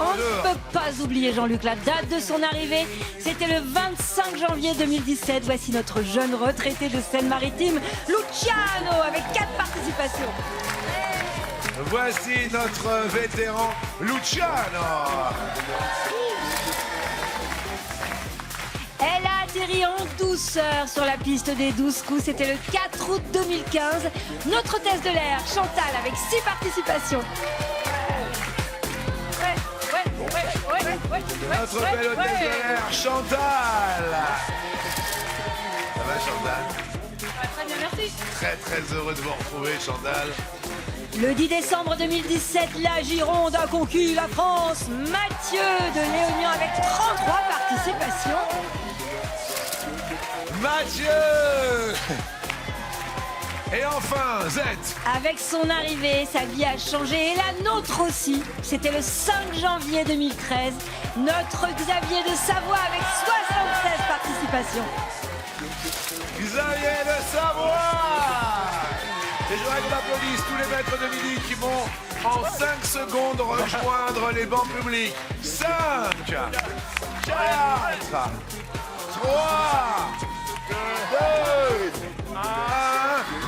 On ne peut pas oublier Jean-Luc, la date de son arrivée, c'était le 25 janvier 2017. Voici notre jeune retraité de Seine-Maritime, Luciano, avec 4 participations. Voici notre vétéran Luciano. Elle a atterri en douceur sur la piste des 12 coups. C'était le 4 août 2015. Notre hôtesse de l'air, Chantal, avec 6 participations. Notre belle hôtesse de l'air, Chantal. Ça va, Chantal? Très bien, merci. Très heureux de vous retrouver, Chantal. Le 10 décembre 2017, la Gironde a conquis la France. Mathieu de Léognan avec 33 participations. Mathieu. Et enfin, Z. Avec son arrivée, sa vie a changé et la nôtre aussi. C'était le 5 janvier 2013. Notre Xavier de Savoie avec 76 participations. Xavier de Savoie. Et je voudrais qu'on applaudisse tous les maîtres de midi qui vont en 5 secondes rejoindre les bancs publics. 5, 4, 3, 2, 1.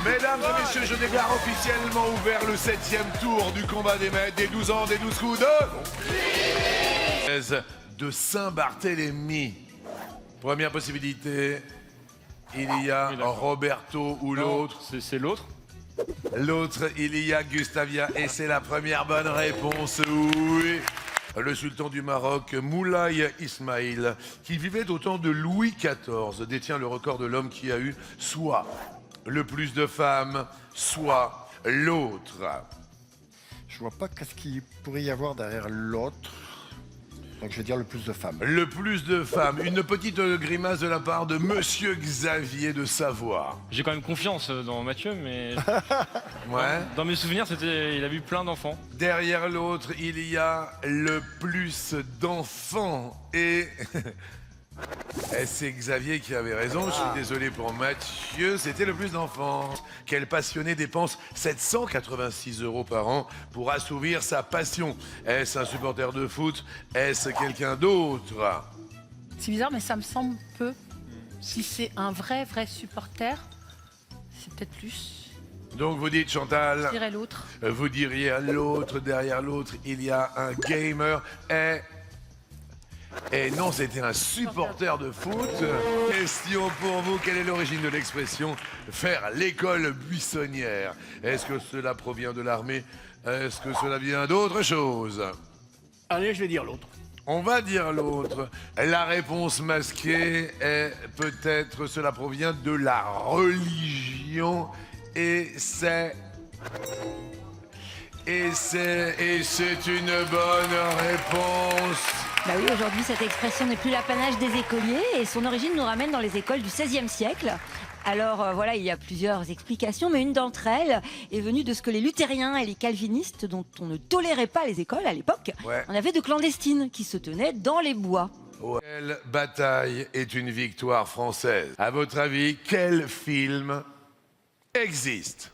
Mesdames et messieurs, je déclare officiellement ouvert le 7e tour du combat des maîtres des 12 ans, des 12 coups de Saint-Barthélemy. Première possibilité, il y a Roberto ou l'autre. C'est l'autre. L'autre, il y a Gustavia. Et c'est la première bonne réponse. Oui. Le sultan du Maroc, Moulay Ismail, qui vivait au temps de Louis XIV, détient le record de l'homme qui a eu soit le plus de femmes, soit l'autre. Je vois pas qu'est-ce qu'il pourrait y avoir derrière l'autre. Donc je vais dire le plus de femmes. Le plus de femmes. Une petite grimace de la part de Monsieur Xavier de Savoie. J'ai quand même confiance dans Mathieu, mais Ouais. dans mes souvenirs, il a vu plein d'enfants. Derrière l'autre, il y a le plus d'enfants. Et c'est Xavier qui avait raison. Je suis désolé pour Mathieu. C'était le plus d'enfants. Quel passionné dépense 786 € par an pour assouvir sa passion. Est-ce un supporter de foot? Est-ce quelqu'un d'autre? C'est bizarre, mais ça me semble peu. Si c'est un vrai supporter, c'est peut-être plus. Donc vous dites Chantal. Je dirais l'autre. Vous diriez à l'autre. Derrière l'autre, il y a un gamer. Et non, c'était un supporter de foot. Question pour vous, quelle est l'origine de l'expression « faire l'école buissonnière » Est-ce que cela provient de l'armée? Est-ce que cela vient d'autre chose? Allez, je vais dire l'autre. On va dire l'autre. La réponse masquée est peut-être cela provient de la religion et c'est une bonne réponse. Bah oui, aujourd'hui, cette expression n'est plus l'apanage des écoliers et son origine nous ramène dans les écoles du XVIe siècle. Alors voilà, il y a plusieurs explications, mais une d'entre elles est venue de ce que les luthériens et les calvinistes, dont on ne tolérait pas les écoles à l'époque, en avaient de clandestines qui se tenaient dans les bois. Quelle bataille est une victoire française? À votre avis, quel film existe?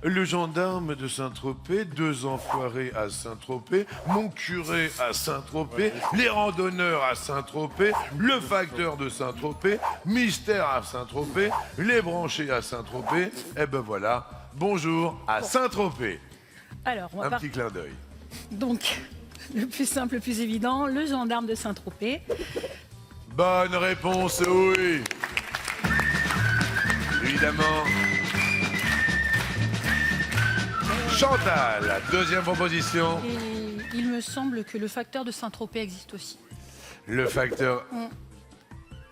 Le gendarme de Saint-Tropez, 2 enfoirés à Saint-Tropez, mon curé à Saint-Tropez, les randonneurs à Saint-Tropez, le facteur de Saint-Tropez, Mystère à Saint-Tropez, les branchés à Saint-Tropez. Et ben voilà, bonjour à Saint-Tropez. Alors, on va Un petit clin d'œil. Donc, le plus simple, le plus évident, le gendarme de Saint-Tropez. Bonne réponse, oui. Évidemment. Chantal, deuxième proposition. Et il me semble que le facteur de Saint-Tropez existe aussi. Le facteur.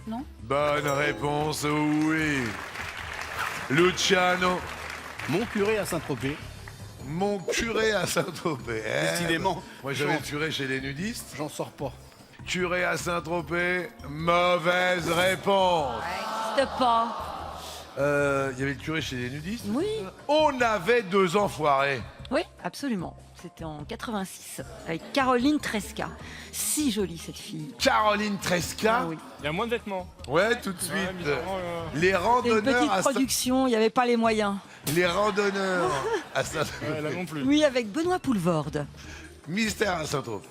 Non? Bonne réponse, oui. Luciano. Mon curé à Saint-Tropez. Mon curé à Saint-Tropez. Décidément. Moi, j'avais le curé chez les nudistes. J'en sors pas. Curé à Saint-Tropez, mauvaise réponse. Ça n'existe pas. Il y avait le curé chez les nudistes. Oui. On avait 2 enfoirés. Oui, absolument. C'était en 86, avec Caroline Tresca. Si jolie, cette fille. Caroline Tresca. Ah oui. Il y a moins de vêtements. Ouais, tout de suite. bizarrement, Les C'était une randonneurs petite à Saint- production, il n'y avait pas les moyens. Les randonneurs à Saint- Ouais, là non plus. Oui, avec Benoît Poulvorde. Mystère à Saint-Tropez.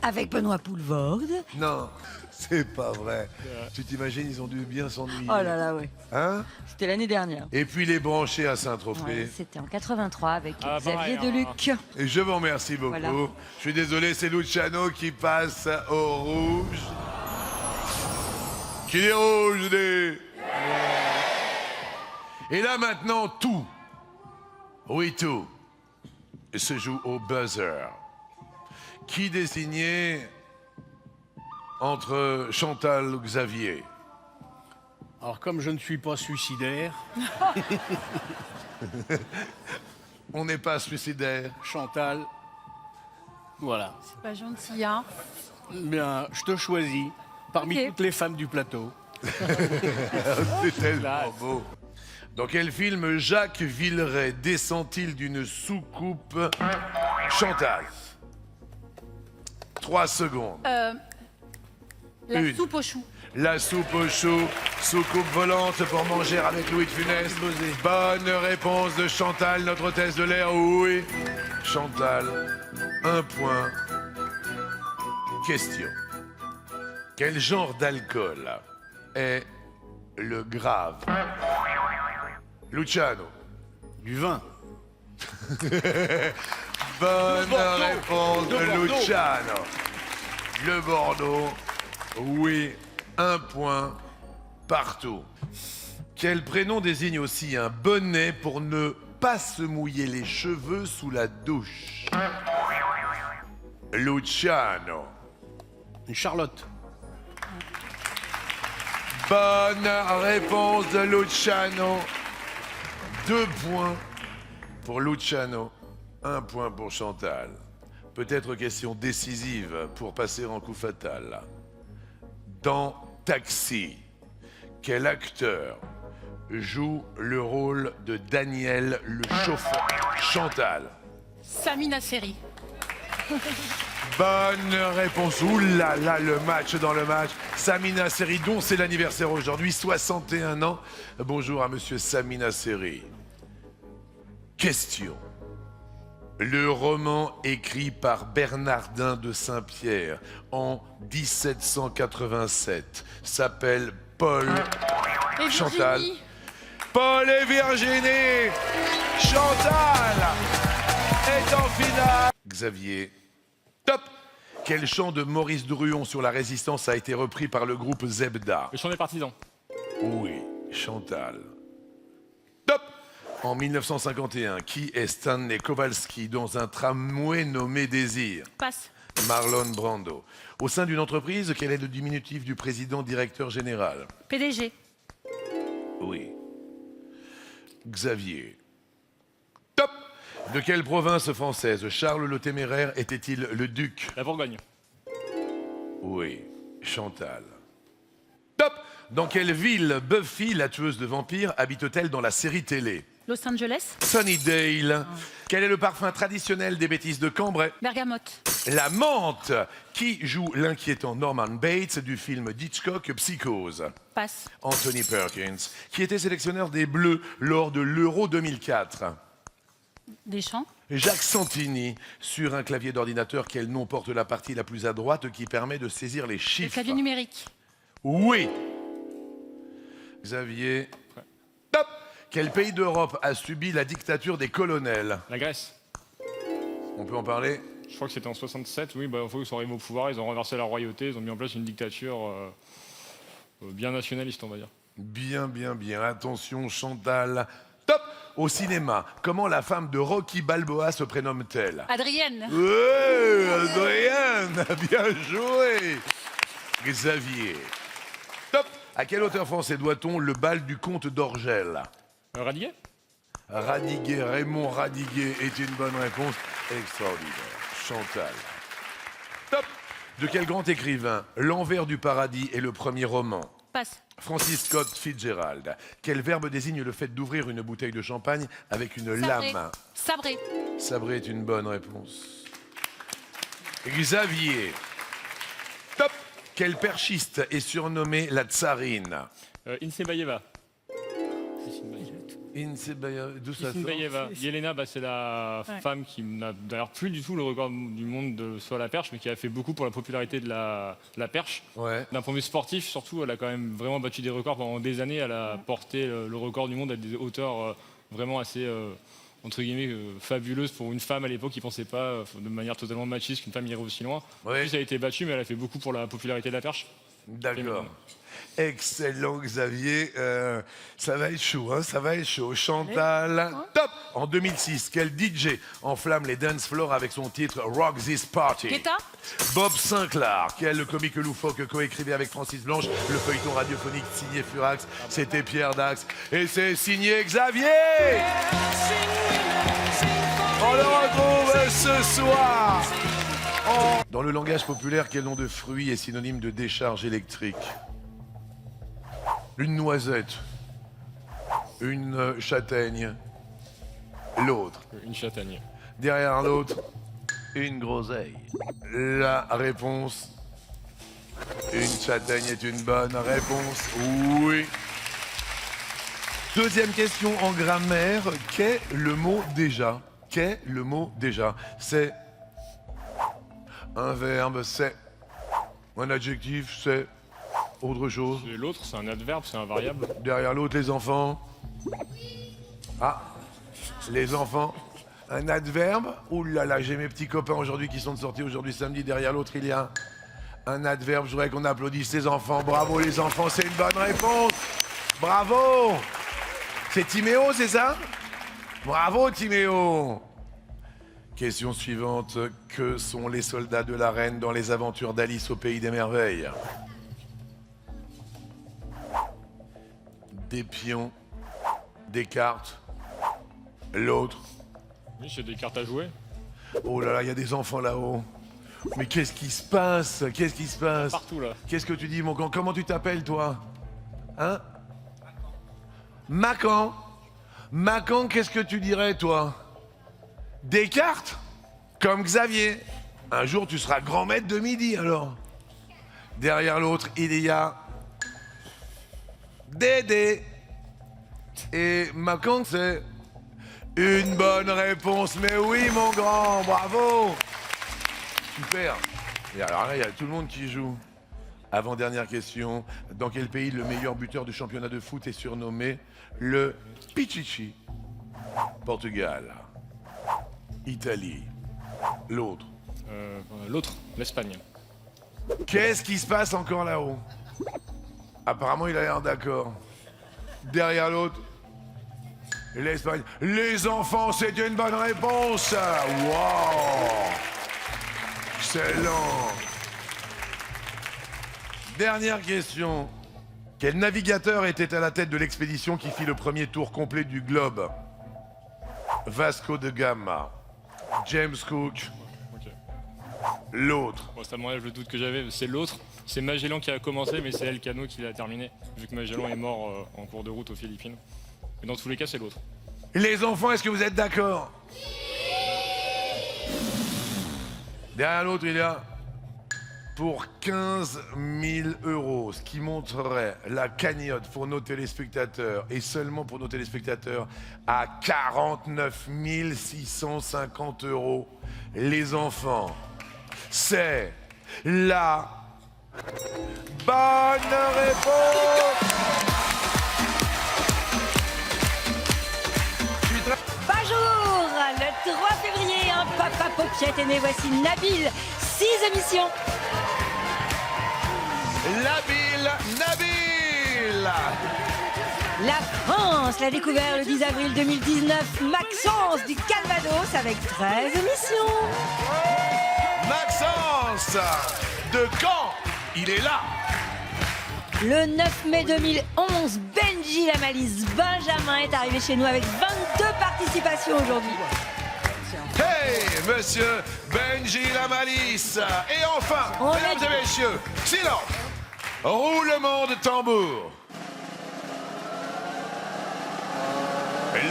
Avec Benoît Poulvorde. Non, c'est pas vrai. Tu t'imagines, ils ont dû bien s'ennuyer. Oh là là, ouais. Hein? C'était l'année dernière. Et puis les branchés à Saint-Tropez. Ouais, c'était en 83 avec Ah, Xavier pareil, Deluc. Et je vous remercie beaucoup. Voilà. Je suis désolé, c'est Luciano qui passe au rouge. Qui est rouge, des... Et là maintenant, tout, oui tout, se joue au buzzer. Qui désignait entre Chantal ou Xavier? Alors, comme je ne suis pas suicidaire, On n'est pas suicidaire. Chantal, voilà. C'est pas gentil, hein. Bien, je te choisis parmi Ok. toutes les femmes du plateau. C'est tellement beau. Dans quel film Jacques Villeray descend-il d'une soucoupe? Chantal. 3 secondes. La Une. soupe aux choux. La soupe au chou, soucoupe volante pour manger avec Louis de Funès. Bonne réponse de Chantal, notre hôtesse de l'air. Oui. Chantal, 1 point. Question. Quel genre d'alcool est le grave? Luciano. Du vin. Bonne Bordeaux. réponse de De Bordeaux. Luciano. Le Bordeaux. Oui, 1 point partout. Quel prénom désigne aussi un bonnet pour ne pas se mouiller les cheveux sous la douche? Luciano. Une Charlotte. Bonne réponse de Luciano. 2 points pour Luciano, 1 point pour Chantal. Peut-être question décisive pour passer en coup fatal. Dans Taxi, quel acteur joue le rôle de Daniel le chauffeur? Chantal. Samina Seri. Bonne réponse. Ouh là là, le match dans le match. Samina Seri, dont c'est l'anniversaire aujourd'hui, 61 ans. Bonjour à monsieur Samina Seri. Question. Le roman écrit par Bernardin de Saint-Pierre en 1787 s'appelle Paul. Et Chantal. Virginie. Paul et Virginie. Chantal est en finale. Xavier. Top. Quel chant de Maurice Druon sur la résistance a été repris par le groupe Zebda? Le chant des partisans. Oui, Chantal. Top. En 1951, qui est Stanley Kowalski dans un tramway nommé Désir? Passe. Marlon Brando. Au sein d'une entreprise, quel est le diminutif du président directeur général? PDG. Oui. Xavier. Top. De quelle province française Charles le Téméraire était-il le duc? La Bourgogne. Oui. Chantal. Top. Dans quelle ville Buffy, la tueuse de vampires, habite-t-elle dans la série télé? Los Angeles. Sunnydale. Quel est le parfum traditionnel des bêtises de Cambrai? Bergamote. La menthe. Qui joue l'inquiétant Norman Bates du film d'Hitchcock Psychose? Passe. Anthony Perkins. Qui était sélectionneur des Bleus lors de l'Euro 2004? Deschamps. Jacques Santini. Sur un clavier d'ordinateur, quel nom porte la partie la plus à droite qui permet de saisir les Le chiffres? clavier numérique. Oui. Xavier. Top. Quel pays d'Europe a subi la dictature des colonels? La Grèce. On peut en parler? Je crois que c'était en 67. Oui, bah, une fois qu'ils sont arrivés au pouvoir, ils ont renversé la royauté, ils ont mis en place une dictature bien nationaliste, on va dire. Bien, bien, bien. Attention, Chantal. Top. Au cinéma, comment la femme de Rocky Balboa se prénomme-t-elle? Adrienne. Ouais, Adrienne, bien joué. Xavier. Top. À quel auteur français doit-on le bal du comte d'Orgel? Radiguet. Radiguet, Raymond Radiguet est une bonne réponse. Extraordinaire. Chantal. Top. De quel grand écrivain L'Envers du paradis est le premier roman? Passe. Francis Scott Fitzgerald. Quel verbe désigne le fait d'ouvrir une bouteille de champagne avec une Sabré. lame? Sabré. Sabré est une bonne réponse. Xavier. Top. Quel perchiste est surnommé la tsarine? Insebaïeva. C'est Insebaïeva. D'où ça sort? Isinbayeva. Yelena, c'est la Ouais. femme qui n'a d'ailleurs plus du tout le record du monde de saut à la perche, mais qui a fait beaucoup pour la popularité de la perche. Ouais. D'un point de vue sportif, surtout, elle a quand même vraiment battu des records pendant des années. Elle a porté le record du monde à des hauteurs vraiment assez, entre guillemets, fabuleuses pour une femme à l'époque qui ne pensait pas de manière totalement machiste qu'une femme irait aussi loin. Ouais. En plus, elle a été battue, mais elle a fait beaucoup pour la popularité de la perche. D'accord. Excellent, Xavier. Ça va être chaud, hein, ça va être chaud. Chantal, top. En 2006, quel DJ enflamme les dance floors avec son titre Rock This Party? Guetta. Bob Sinclair, quel comique loufoque coécrivait avec Francis Blanche le feuilleton radiophonique signé Furax? C'était Pierre Dax. Et c'est signé Xavier. On le retrouve ce soir. Dans le langage populaire, quel nom de fruit est synonyme de décharge électrique? Une noisette, une châtaigne, l'autre. Une châtaigne. Derrière l'autre, une groseille. La réponse, une châtaigne est une bonne réponse. Oui. Deuxième question en grammaire. Qu'est le mot déjà? Qu'est le mot déjà? C'est un verbe, c'est un adjectif, c'est autre chose. Et l'autre, c'est un adverbe, c'est un variable. Derrière l'autre, les enfants. Ah, les enfants. Un adverbe. Ouh là là, j'ai mes petits copains aujourd'hui qui sont sortis aujourd'hui samedi. Derrière l'autre, il y a un adverbe. Je voudrais qu'on applaudisse les enfants. Bravo les enfants, c'est une bonne réponse. Bravo. C'est Timéo, c'est ça? Bravo Timéo. Question suivante. Que sont les soldats de la reine dans les aventures d'Alice au pays des merveilles? Des pions, des cartes, l'autre. Oui, c'est des cartes à jouer. Oh là là, il y a des enfants là-haut. Mais qu'est-ce qui se passe? Qu'est-ce qui se passe? Partout, là. Qu'est-ce que tu dis, mon grand? Comment tu t'appelles, toi? Hein? Macan. Macan, qu'est-ce que tu dirais, toi? Des cartes? Comme Xavier. Un jour, tu seras grand maître de midi, alors. Derrière l'autre, il y a Dédé. Et Macan, c'est une bonne réponse. Mais oui, mon grand, bravo. Super. Et alors là, il y a tout le monde qui joue. Avant-dernière question. Dans quel pays le meilleur buteur du championnat de foot est surnommé le Pichichi? Portugal. Italie. L'autre. L'autre, l'Espagne. Qu'est-ce qui se passe encore là-haut? Apparemment, il a l'air d'accord. Derrière l'autre, l'Espagne. Les enfants, c'est une bonne réponse. Wow. Excellent. Dernière question. Quel navigateur était à la tête de l'expédition qui fit le premier tour complet du globe? Vasco de Gama, James Cook, Ok. l'autre. Bon, ça m'enlève le doute que j'avais. C'est l'autre. C'est Magellan qui a commencé, mais c'est Elcano qui l'a terminé, vu que Magellan est mort en cours de route aux Philippines. Mais dans tous les cas, c'est l'autre. Les enfants, est-ce que vous êtes d'accord? Derrière l'autre, il y a pour 15 000 €, ce qui montrerait la cagnotte pour nos téléspectateurs, et seulement pour nos téléspectateurs, à 49 650 €. Les enfants, c'est la bonne réponse. Bonjour, le 3 février, un papa pochette est né. Voici Nabil, 6 émissions. Nabil. La France l'a découvert le 10 avril 2019. Maxence du Calvados avec 13 émissions. Maxence de Caen, il est là. Le 9 mai 2011, Benji Lamalis Benjamin est arrivé chez nous avec 22 participations aujourd'hui. Hey, monsieur Benji Lamalis. Et enfin, On mesdames est- et messieurs, silence. Roulement de tambour.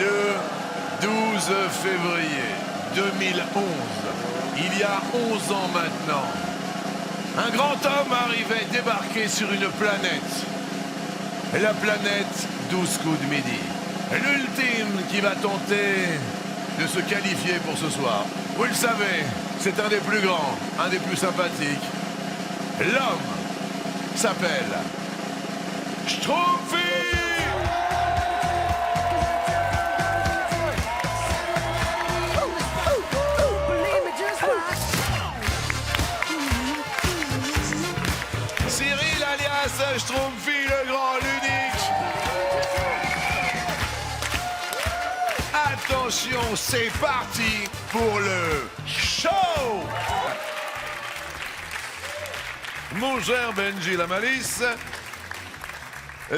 Le 12 février 2011, il y a 11 ans maintenant, un grand homme arrivait débarquer sur une planète. La planète 12 coups de midi. l'ultime qui va tenter de se qualifier pour ce soir. Vous le savez, c'est un des plus grands, un des plus sympathiques. L'homme s'appelle Schtroumpfi. Cyril alias Schtroumpfi, le grand, l'unique. Attention, c'est parti pour le show. Mon cher Benji Lamalis,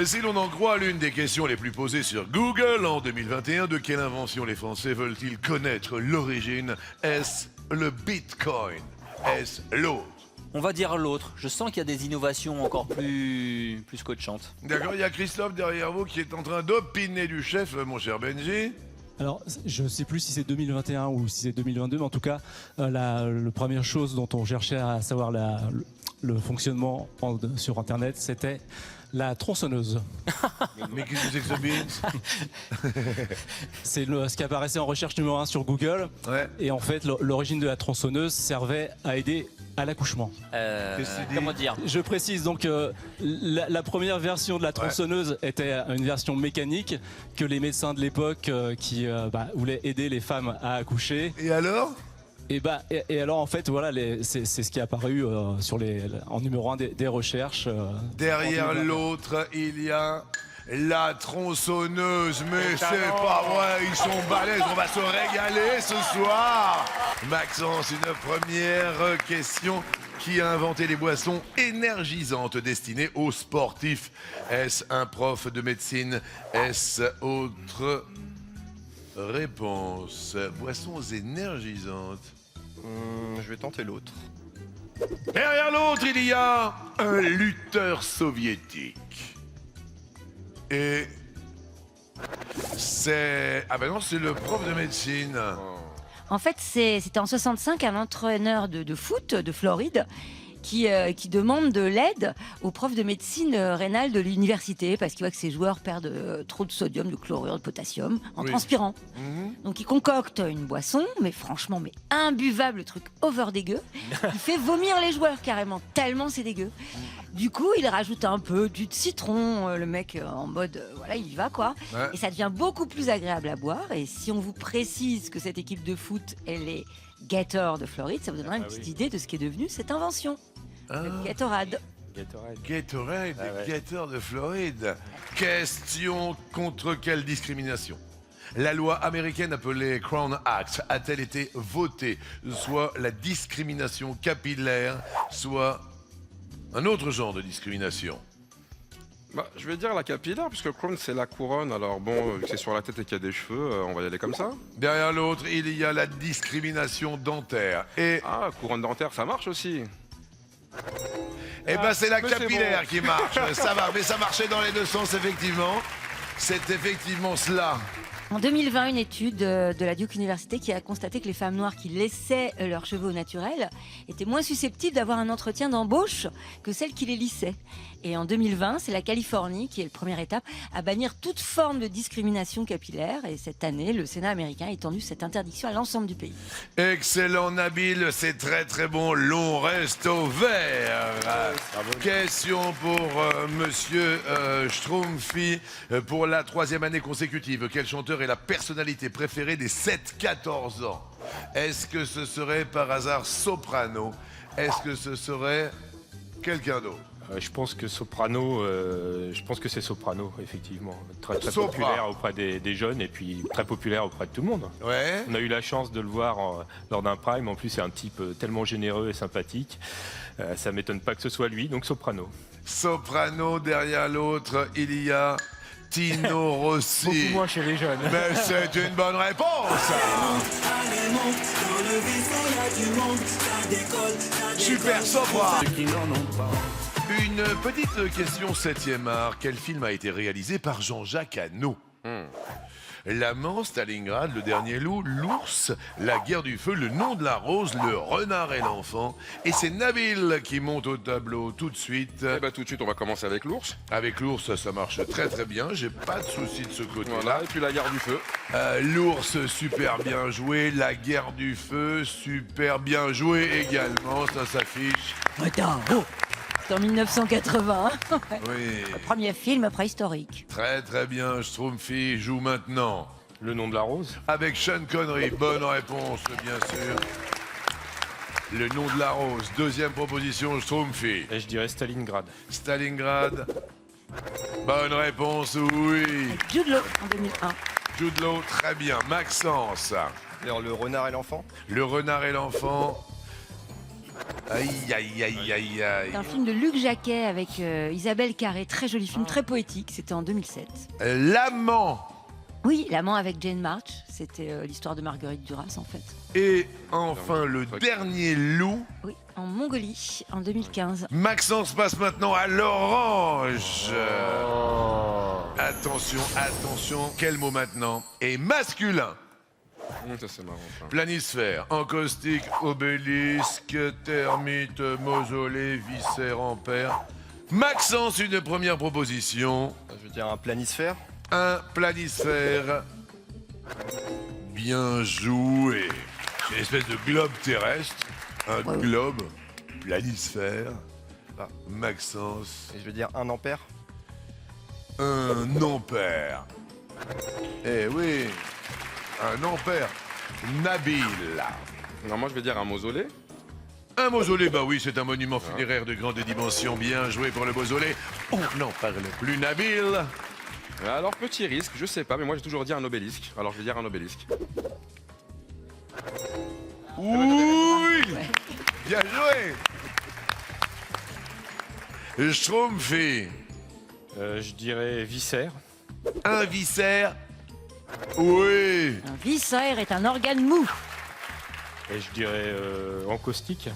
si l'on en croit l'une des questions les plus posées sur Google en 2021, de quelle invention les Français veulent-ils connaître l'origine? Est-ce le Bitcoin? Est-ce l'autre? On va dire l'autre. Je sens qu'il y a des innovations encore plus scotchantes. D'accord, il y a Christophe derrière vous qui est en train d'opiner du chef, mon cher Benji. Alors, je ne sais plus si c'est 2021 ou si c'est 2022, mais en tout cas, la première chose dont on cherchait à savoir le fonctionnement sur Internet, c'était la tronçonneuse. Mais qu'est-ce que c'est que ce bins? C'est ce qui apparaissait en recherche numéro 1 sur Google. Ouais. Et en fait, l'origine de la tronçonneuse servait à aider à l'accouchement. Qu'est-ce que tu dis? Comment dire? Je précise donc la première version de la tronçonneuse était une version mécanique que les médecins de l'époque qui voulaient aider les femmes à accoucher. Et alors? Et alors en fait voilà c'est ce qui est apparu en numéro 1 des recherches. Derrière l'autre, il y a la tronçonneuse. Mais c'est pas vrai, ils sont balèzes, on va se régaler ce soir. Maxence, une première question. Qui a inventé les boissons énergisantes destinées aux sportifs? Est-ce un prof de médecine? Est-ce autre réponse? Boissons énergisantes. Je vais tenter l'autre. Derrière l'autre, il y a un lutteur soviétique. Et c'est... Ah ben non, c'est le prof de médecine. En fait, c'était en 65 un entraîneur de foot de Floride qui demande de l'aide au prof de médecine rénale de l'université parce qu'il voit que ses joueurs perdent trop de sodium, de chlorure, de potassium en transpirant. Donc il concocte une boisson, mais franchement, imbuvable, truc over dégueu. Il fait vomir les joueurs carrément, tellement c'est dégueu. Du coup, il rajoute un peu du citron, le mec en mode, voilà, il y va quoi. Ouais. Et ça devient beaucoup plus agréable à boire. Et si on vous précise que cette équipe de foot, elle est Gator de Floride, ça vous donnera une petite idée de ce qui est devenu cette invention. Le Gatorade. Gatorade, Ah ouais. Gator de Floride. Question contre quelle discrimination? La loi américaine appelée Crown Act a-t-elle été votée? Soit la discrimination capillaire, soit un autre genre de discrimination. Je vais dire la capillaire, puisque crown c'est la couronne. Alors bon, vu que c'est sur la tête et qu'il y a des cheveux, on va y aller comme ça. Derrière l'autre, il y a la discrimination dentaire. Et Ah, couronne dentaire, ça marche aussi. c'est la mais c'est capillaire bon. qui marche. Ça va, mais ça marchait dans les deux sens, effectivement. C'est effectivement cela. En 2020, une étude de la Duke University qui a constaté que les femmes noires qui laissaient leurs cheveux au naturel étaient moins susceptibles d'avoir un entretien d'embauche que celles qui les lissaient. Et en 2020, c'est la Californie qui est la première étape à bannir toute forme de discrimination capillaire. Et cette année, le Sénat américain a étendu cette interdiction à l'ensemble du pays. Excellent, Nabil, c'est très très bon. L'on reste au vert. Question pour monsieur Schtroumpfi. Pour la 3e année consécutive, quel chanteur est la personnalité préférée des 7-14 ans? Est-ce que ce serait par hasard Soprano? Est-ce que ce serait quelqu'un d'autre? Je pense que Soprano, c'est Soprano, effectivement. Très Sopra. populaire auprès des jeunes et puis très populaire auprès de tout le monde. Ouais. On a eu la chance de le voir lors d'un prime. En plus, c'est un type tellement généreux et sympathique. Ça m'étonne pas que ce soit lui, donc Soprano. Soprano, derrière l'autre, il y a Tino Rossi. Beaucoup moins chez les jeunes. Mais c'est une bonne réponse. Super Sopra. Une petite question 7e art. Quel film a été réalisé par Jean-Jacques Hano? L'amant, Stalingrad, le dernier loup, l'ours, la guerre du feu, le nom de la rose, le renard et l'enfant. Et c'est Nabil qui monte au tableau tout de suite. Eh ben, tout de suite, on va commencer avec l'ours. Avec l'ours, ça marche très très bien. J'ai pas de souci de ce côté-là. Voilà, et puis la guerre du feu. L'ours, super bien joué. La guerre du feu, super bien joué également. Ça s'affiche. Attends, oh, c'est en 1980. Oui. Premier film préhistorique. Très très bien. Schtroumpfy joue maintenant. Le nom de la rose. Avec Sean Connery. Bonne réponse, bien sûr. Le nom de la rose. Deuxième proposition, Schtroumpfy. Et je dirais Stalingrad. Stalingrad. Bonne réponse, oui. Avec Jude Law en 2001. Jude Law, très bien. Maxence. Alors, le renard et l'enfant. Le renard et l'enfant. Aïe, aïe, aïe, aïe, aïe. C'est un film de Luc Jacquet avec Isabelle Carré. Très joli film, très poétique. C'était en 2007. L'amant. Oui, L'amant avec Jane March. C'était l'histoire de Marguerite Duras, en fait. Et enfin, le dernier loup. Oui, en Mongolie, en 2015. Maxence passe maintenant à l'orange. Attention, attention. Quel mot maintenant? Et masculin. Ça, c'est marrant. Ça. Planisphère, encaustique, obélisque, termite, mausolée, viscère, ampère. Maxence, une première proposition. Je veux dire un planisphère. Un planisphère. Bien joué. C'est une espèce de globe terrestre. Un globe. Planisphère. Maxence. Et je veux dire un ampère. Un ampère. Eh oui. Un ampère. Nabil. Non, moi, je vais dire un mausolée. Un mausolée, bah oui, c'est un monument funéraire de grande dimension. Bien joué pour le mausolée. On n'en parle plus, Nabil. Alors, petit risque, je sais pas, mais moi, j'ai toujours dit un obélisque. Alors, je vais dire un obélisque. Oui. Bien joué. Schtroumpfy. Je dirais viscère. Un viscère. Oui. Un viscère est un organe mou. Et je dirais encaustique.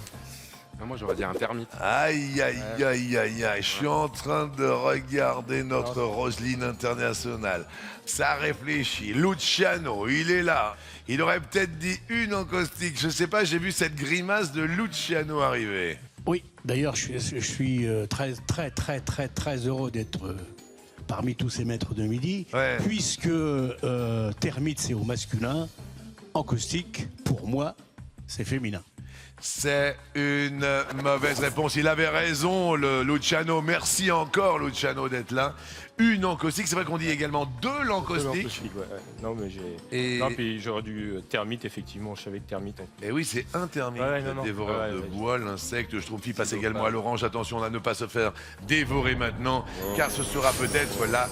Ah, moi, j'aurais dit un termite. Aïe, aïe, aïe, aïe, aïe. Je suis en train de regarder notre Roselyne internationale. Ça réfléchit. Luciano, il est là. Il aurait peut-être dit une encaustique. Je sais pas, j'ai vu cette grimace de Luciano arriver. Oui, d'ailleurs, je suis très, très, très, très, très heureux d'être parmi tous ces maîtres de midi, puisque termite, c'est au masculin, encaustique, pour moi, c'est féminin. C'est une mauvaise réponse. Il avait raison, le Luciano. Merci encore, Luciano, d'être là. Une encaustique. C'est vrai qu'on dit également deux l'encaustique. Ouais. Non, mais j'ai. Et... Non, puis j'aurais dû termite, effectivement. Je savais que termite. Et oui, c'est un termite. Dévoreur de bois, l'insecte. Schtroumpfy passe également à l'orange. Attention à ne pas se faire dévorer maintenant, car ce sera peut-être la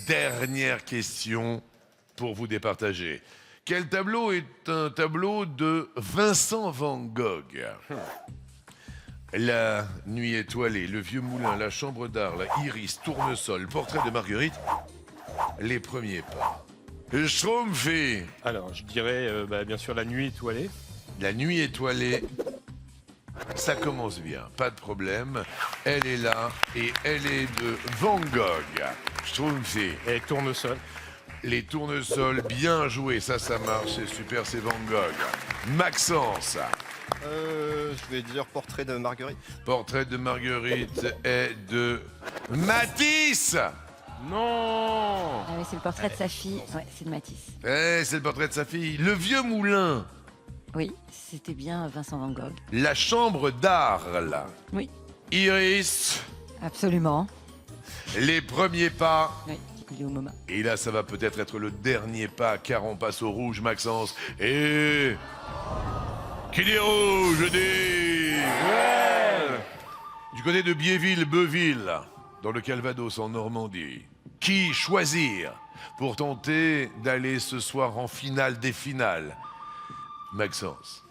dernière question pour vous départager. Quel tableau est un tableau de Vincent van Gogh? La nuit étoilée, le vieux moulin, la chambre d'art, la iris, tournesol, portrait de Marguerite, les premiers pas. Schtroumpfy. Alors, je dirais bien sûr la nuit étoilée. La nuit étoilée, ça commence bien, pas de problème. Elle est là et elle est de Van Gogh. Schtroumpfy. Et tournesol. Les tournesols, bien joués, ça marche, c'est super, c'est Van Gogh. Maxence. Je vais dire portrait de Marguerite. Portrait de Marguerite est de Matisse. Non. Ah oui, c'est le portrait de sa fille. Ouais, c'est de Matisse. C'est le portrait de sa fille. Le vieux moulin. Oui, c'était bien Vincent van Gogh. La chambre d'art, là. Oui. Iris. Absolument. Les premiers pas. Oui, il est au moment. Et là, ça va peut-être être le dernier pas, car on passe au rouge, Maxence. Et... Qui dit rouge, dit... Du côté de Biéville, Beuville, dans le Calvados, en Normandie. Qui choisir pour tenter d'aller ce soir en finale des finales? Maxence.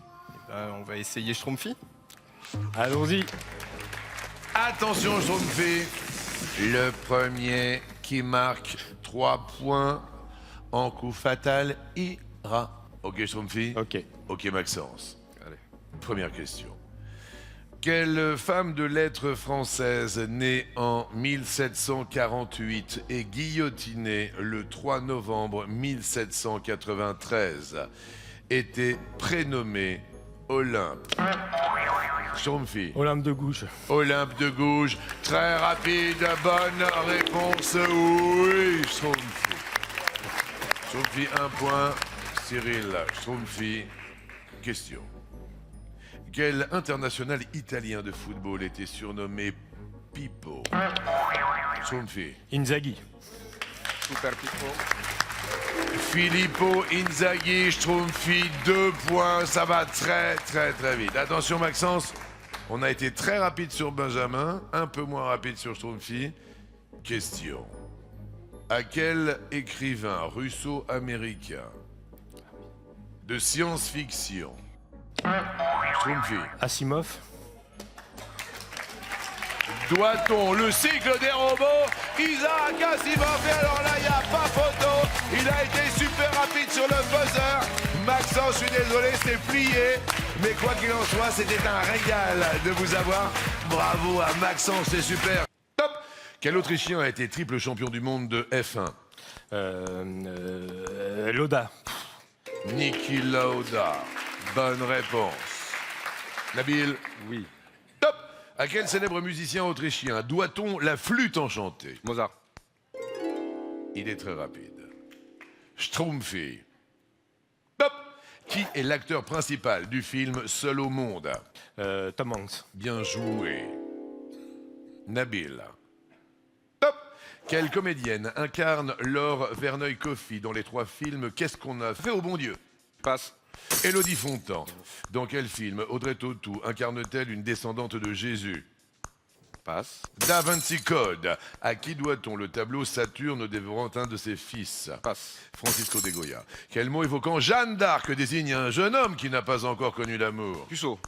On va essayer Schtroumpfy. Allons-y. Attention, Schtroumpfy. Le premier qui marque 3 points en coup fatal ira. Ok, Schtroumpfy? Ok. Ok, Maxence. Allez. Première question. Quelle femme de lettres française née en 1748 et guillotinée le 3 novembre 1793 était prénommée Olympe? Schtroumpfi. Olympe de Gouges. Olympe de Gouges. Très rapide, bonne réponse. Oui, Schtroumpfi. Schtroumpfi, 1 point. Cyril Schtroumpfi, question. Quel international italien de football était surnommé Pippo? Schtroumpfi. Inzaghi. Super Pipo. Filippo Inzaghi, Schtroumpfi, 2 points. Ça va très vite. Attention Maxence, on a été très rapide sur Benjamin, un peu moins rapide sur Schtroumpfi. Question. À quel écrivain russo-américain de science-fiction Schtroumpfi. Asimov. Doit-on le cycle des robots? Isaac Asimov, et alors là, il n'y a pas photo. Il a été super rapide sur le buzzer. Maxence, je suis désolé, c'est plié. Mais quoi qu'il en soit, c'était un régal de vous avoir. Bravo à Maxence, c'est super. Top. Quel Autrichien a été triple champion du monde de F1? Lauda. Niki Lauda. Bonne réponse. Nabil? Oui. Top. À quel célèbre musicien autrichien doit-on la flûte enchantée? Mozart. Il est très rapide. Schtroumpfi. Top. Qui est l'acteur principal du film Seul au monde? Tom Hanks. Bien joué. Nabil. Top. Quelle comédienne incarne Laure Verneuil-Coffy dans les 3 films Qu'est-ce qu'on a fait au bon Dieu? Passe. Élodie Fontan. Dans quel film Audrey Tautou incarne-t-elle une descendante de Jésus? Passe. Da Vinci Code. À qui doit-on le tableau Saturne dévorant un de ses fils? Passe. Francisco de Goya. Quel mot évoquant Jeanne d'Arc désigne un jeune homme qui n'a pas encore connu l'amour? Puceau.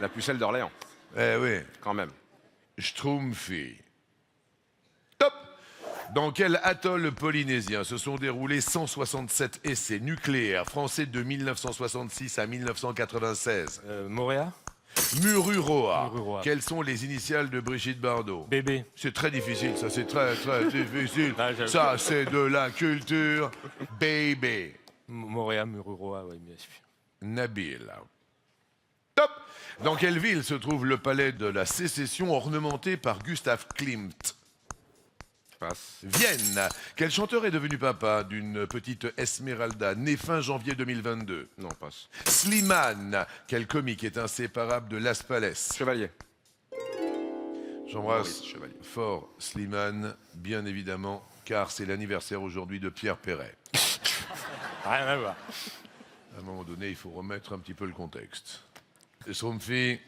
La pucelle d'Orléans. Eh oui. Quand même. Schtroumpfi. Top. Dans quel atoll polynésien se sont déroulés 167 essais nucléaires français de 1966 à 1996? Moréa. Mururoa. Mururoa. Quelles sont les initiales de Brigitte Bardot? Bébé. C'est très difficile, ça, c'est très difficile. Ah, Ça, c'est de la culture. Baby. Moréa, Mururoa, oui, bien sûr. Nabil. Top. Dans quelle ville se trouve le palais de la Sécession ornementé par Gustav Klimt? Passe. Vienne. Quel chanteur est devenu papa d'une petite Esmeralda née fin janvier 2022? Non, passe. Slimane. Quel comique est inséparable de Las Palais? Chevalier. J'embrasse Maurice Chevalier. fort Slimane, bien évidemment, car c'est l'anniversaire aujourd'hui de Pierre Perret. Rien à voir. À un moment donné, il faut remettre un petit peu le contexte. Schtroumpfi.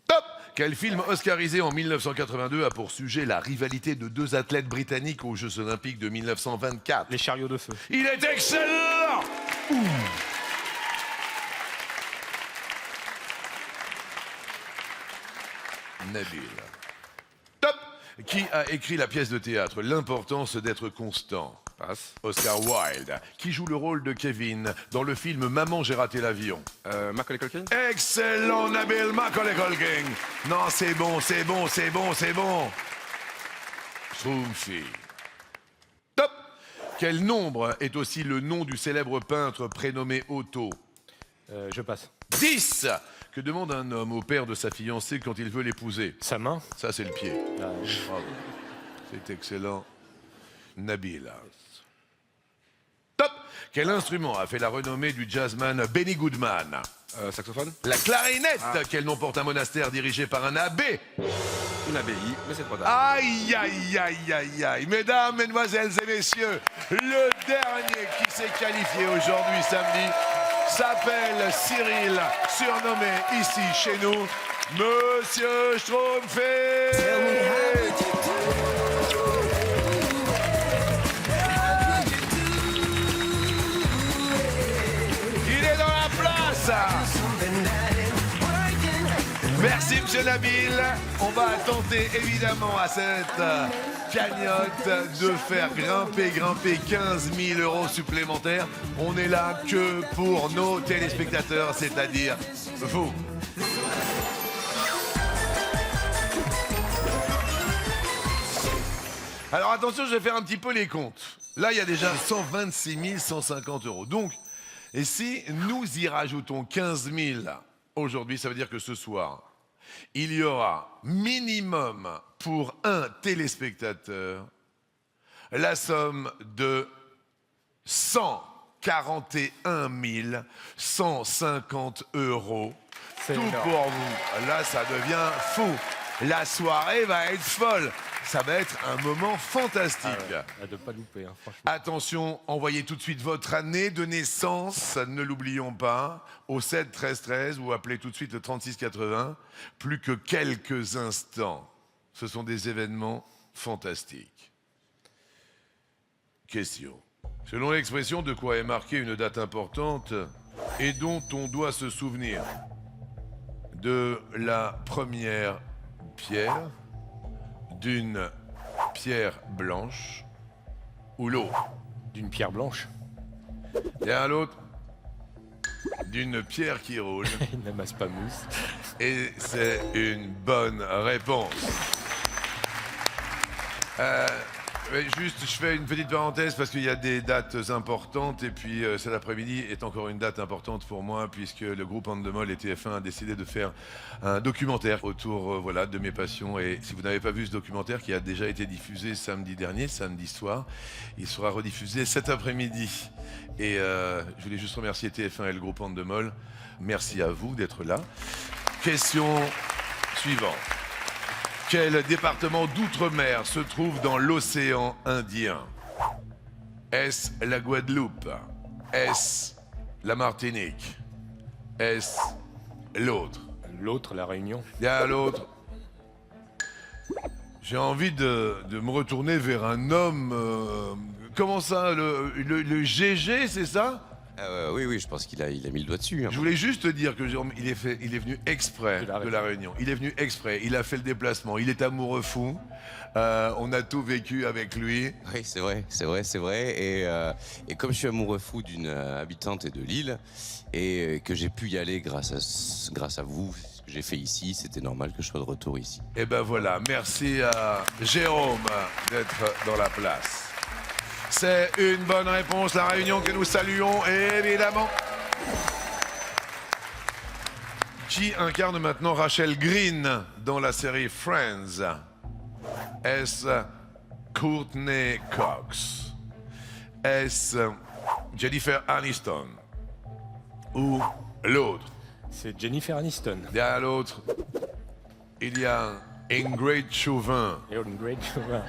Top. Quel film oscarisé en 1982 a pour sujet la rivalité de 2 athlètes britanniques aux Jeux Olympiques de 1924? Les chariots de feu. Il est excellent. Nabil. Top. Qui a écrit la pièce de théâtre L'importance d'être constant? Passe. Oscar Wilde. Qui joue le rôle de Kevin dans le film Maman, j'ai raté l'avion? Macaulay Culkin. Excellent, Nabil. Macaulay Culkin. Non, c'est bon. Schtroumpfi. Top. Quel nombre est aussi le nom du célèbre peintre prénommé Otto? Je passe. 10. Que demande un homme au père de sa fiancée quand il veut l'épouser? Sa main. Ça, c'est le pied. Ah, oui. Bravo. C'est excellent. Nabil. Top. Quel instrument a fait la renommée du jazzman Benny Goodman? Saxophone. La clarinette. Quel nom porte un monastère dirigé par un abbé? Une abbaye, mais c'est trop tard. Aïe, aïe, aïe, aïe, aïe. Mesdames, mesdemoiselles et messieurs, le dernier qui s'est qualifié aujourd'hui samedi s'appelle Cyril, surnommé ici chez nous Monsieur Schtroumpfi. Il est dans la place. Merci Monsieur Nabil. On va tenter évidemment à cette cagnotte de faire grimper 15 000 € supplémentaires. On est là que pour nos téléspectateurs, c'est-à-dire vous. Alors attention, je vais faire un petit peu les comptes. Là, il y a déjà 126 150 euros. Donc, et si nous y rajoutons 15 000 aujourd'hui, ça veut dire que ce soir, il y aura minimum pour un téléspectateur la somme de 141 150 euros. Tout énorme. pour vous. Là, ça devient fou. La soirée va être folle. Ça va être un moment fantastique. À ne pas louper, hein, franchement. Attention, envoyez tout de suite votre année de naissance, ne l'oublions pas, au 7 13 13 ou appelez tout de suite le 36 80. Plus que quelques instants. Ce sont des événements fantastiques. Question. Selon l'expression, de quoi est marquée une date importante et dont on doit se souvenir? De la première pierre, d'une pierre blanche ou l'autre? D'une pierre blanche. Et à l'autre, d'une pierre qui roule. Il n'amasse pas mousse. Et c'est une bonne réponse. Juste, je fais une petite parenthèse parce qu'il y a des dates importantes et puis cet après-midi est encore une date importante pour moi puisque le groupe Endemol et TF1 a décidé de faire un documentaire autour voilà, de mes passions. Et si vous n'avez pas vu ce documentaire qui a déjà été diffusé samedi dernier, samedi soir, il sera rediffusé cet après-midi. Et je voulais juste remercier TF1 et le groupe Endemol. Merci à vous d'être là. Question suivante. Quel département d'outre-mer se trouve dans l'océan Indien? Est-ce la Guadeloupe? Est-ce la Martinique? Est-ce l'autre? L'autre, la Réunion. Il y a l'autre. J'ai envie de me retourner vers un homme. Comment ça? Le GG, c'est ça? Oui, je pense qu'il a mis le doigt dessus. Hein. Je voulais juste te dire que Jérôme, il est venu exprès de la Réunion. Il est venu exprès, il a fait le déplacement, il est amoureux fou. On a tout vécu avec lui. Oui, c'est vrai. Et comme je suis amoureux fou d'une habitante et de Lille, et que j'ai pu y aller grâce à vous, ce que j'ai fait ici, c'était normal que je sois de retour ici. Et ben voilà, merci à Jérôme d'être dans la place. C'est une bonne réponse, la Réunion que nous saluons, évidemment. Qui incarne maintenant Rachel Green dans la série Friends? Est-ce Courtney Cox? Est-ce Jennifer Aniston? Ou l'autre? C'est Jennifer Aniston. Il y a l'autre. Il y a Ingrid Chauvin. Ingrid Chauvin.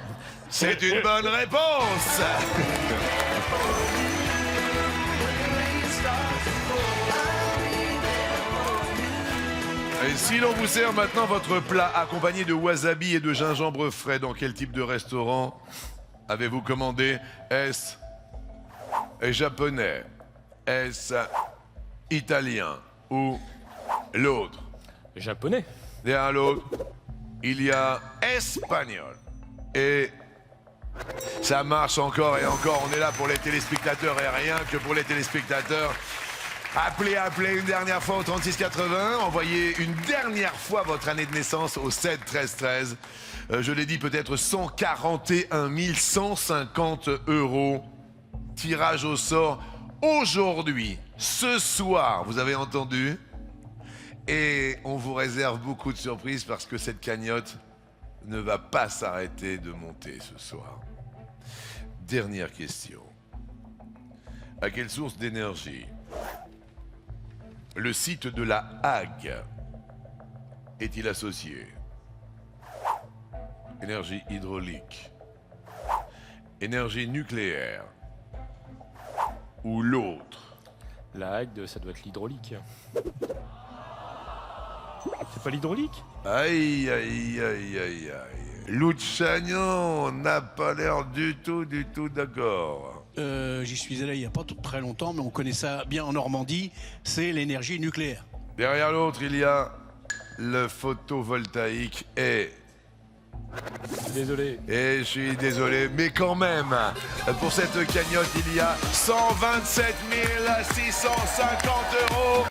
C'est une bonne réponse. Et si l'on vous sert maintenant votre plat accompagné de wasabi et de gingembre frais, dans quel type de restaurant avez-vous commandé? Est-ce japonais? Est-ce italien? Ou l'autre? Japonais. Derrière l'autre, il y a espagnol. Et ça marche encore et encore. On est là pour les téléspectateurs et rien que pour les téléspectateurs. Appelez une dernière fois au 36 80. Envoyez une dernière fois votre année de naissance au 7 13 13. Je l'ai dit, peut-être 141 150 euros. Tirage au sort aujourd'hui, ce soir. Vous avez entendu? Et on vous réserve beaucoup de surprises parce que cette cagnotte ne va pas s'arrêter de monter ce soir. Dernière question. À quelle source d'énergie le site de la Hague est-il associé? Énergie hydraulique, énergie nucléaire ou l'autre? La Hague, ça doit être l'hydraulique. C'est pas l'hydraulique? Aïe. Luciano n'a pas l'air du tout d'accord. J'y suis allé il n'y a pas très longtemps, mais on connaît ça bien en Normandie, c'est l'énergie nucléaire. Derrière l'autre, il y a le photovoltaïque et... Désolé. Et je suis désolé, mais quand même, pour cette cagnotte, il y a 127 650 euros.